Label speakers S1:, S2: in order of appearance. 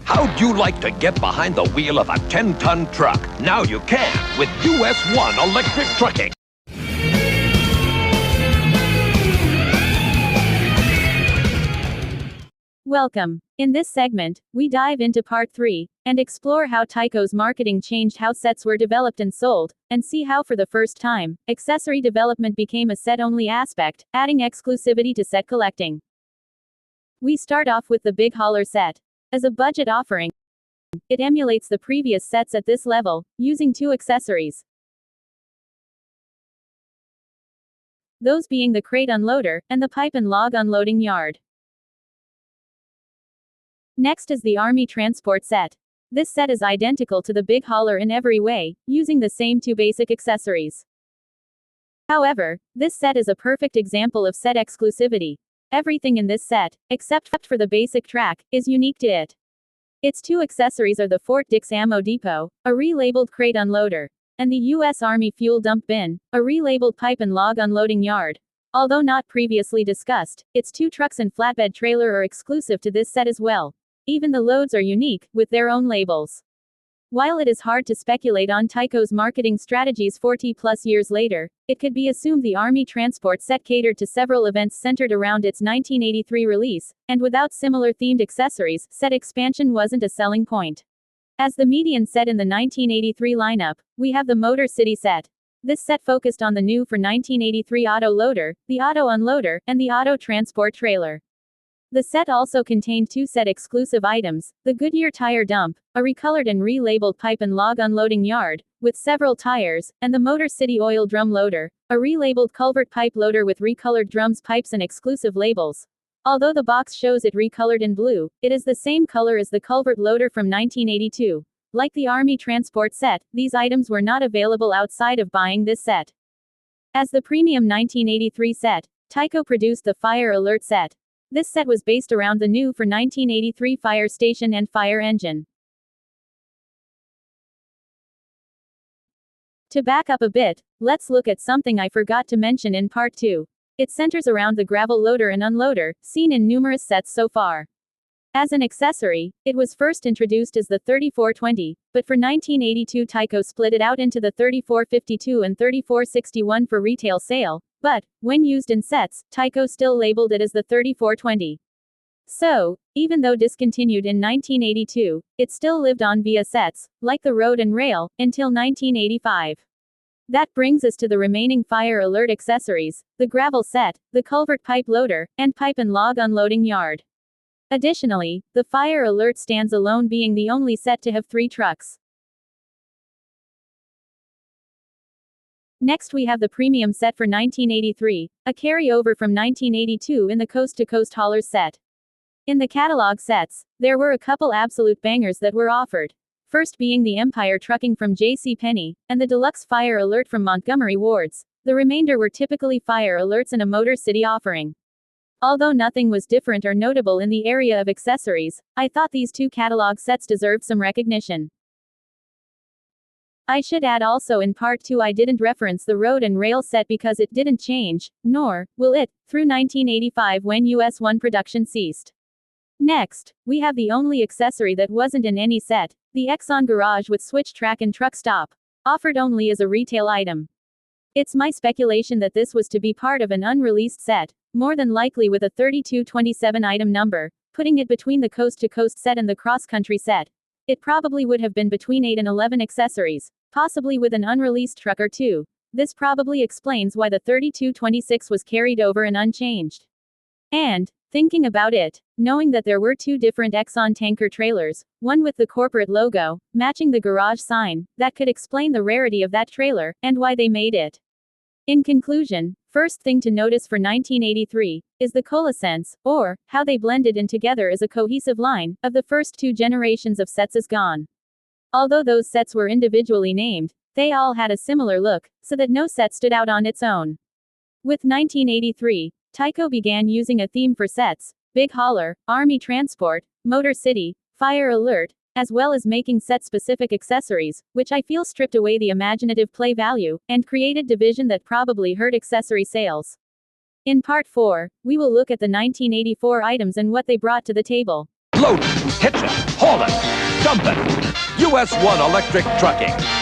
S1: How'd you like to get behind the wheel of a 10-ton truck? Now you can with US 1 electric trucking.
S2: Welcome. In this segment, we dive into part 3 and explore how Tyco's marketing changed how sets were developed and sold, and see how for the first time, accessory development became a set-only aspect, adding exclusivity to set collecting. We start off with the Big Hauler set. As a budget offering, it emulates the previous sets at this level, using 2 accessories. Those being the crate unloader and the pipe and log unloading yard. Next is the Army Transport set. This set is identical to the Big Hauler in every way, using the same 2 basic accessories. However, this set is a perfect example of set exclusivity. Everything in this set, except for the basic track, is unique to it. Its 2 accessories are the Fort Dix Ammo Depot, a relabeled crate unloader, and the U.S. Army Fuel Dump Bin, a relabeled pipe and log unloading yard. Although not previously discussed, its 2 trucks and flatbed trailer are exclusive to this set as well. Even the loads are unique, with their own labels. While it is hard to speculate on Tyco's marketing strategies 40+ years later, it could be assumed the Army Transport set catered to several events centered around its 1983 release, and without similar themed accessories, set expansion wasn't a selling point. As the median set in the 1983 lineup, we have the Motor City set. This set focused on the new for 1983 Auto Loader, the Auto Unloader, and the Auto Transport Trailer. The set also contained 2 set-exclusive items, the Goodyear Tire Dump, a recolored and relabeled pipe and log unloading yard, with several tires, and the Motor City Oil Drum Loader, a relabeled culvert pipe loader with recolored drums, pipes and exclusive labels. Although the box shows it recolored in blue, it is the same color as the culvert loader from 1982. Like the Army Transport set, these items were not available outside of buying this set. As the premium 1983 set, Tyco produced the Fire Alert set. This set was based around the new for 1983 fire station and fire engine. To back up a bit, let's look at something I forgot to mention in part 2. It centers around the gravel loader and unloader, seen in numerous sets so far. As an accessory, it was first introduced as the 3420, but for 1982 Tyco split it out into the 3452 and 3461 for retail sale. But, when used in sets, Tyco still labeled it as the 3420. So, even though discontinued in 1982, it still lived on via sets, like the Road and Rail, until 1985. That brings us to the remaining Fire Alert accessories, the Gravel set, the Culvert Pipe Loader, and Pipe and Log Unloading Yard. Additionally, the Fire Alert stands alone, being the only set to have 3 trucks. Next we have the Premium set for 1983, a carryover from 1982 in the Coast to Coast Haulers set. In the catalog sets, there were a couple absolute bangers that were offered. First being the Empire Trucking from JCPenney, and the Deluxe Fire Alert from Montgomery Ward's. The remainder were typically Fire Alerts and a Motor City offering. Although nothing was different or notable in the area of accessories, I thought these 2 catalog sets deserved some recognition. I should add also in part 2 I didn't reference the Road and Rail set because it didn't change, nor will it, through 1985 when US 1 production ceased. Next, we have the only accessory that wasn't in any set, the Exxon Garage with switch track and truck stop, offered only as a retail item. It's my speculation that this was to be part of an unreleased set, more than likely with a 3227 item number, putting it between the Coast to Coast set and the Cross Country set. It probably would have been between 8 and 11 accessories, possibly with an unreleased truck or 2. This probably explains why the 3226 was carried over and unchanged. And, thinking about it, knowing that there were 2 different Exxon tanker trailers, one with the corporate logo, matching the garage sign, that could explain the rarity of that trailer, and why they made it. In conclusion, first thing to notice for 1983, is the coalescence, or, how they blended in together as a cohesive line, of the first 2 generations of sets is gone. Although those sets were individually named, they all had a similar look, so that no set stood out on its own. With 1983, Tyco began using a theme for sets, Big Hauler, Army Transport, Motor City, Fire Alert, as well as making set-specific accessories, which I feel stripped away the imaginative play value, and created division that probably hurt accessory sales. In Part 4, we will look at the 1984 items and what they brought to the table.
S1: Load it, hitch it, haul it, dump it. US 1 Electric Trucking.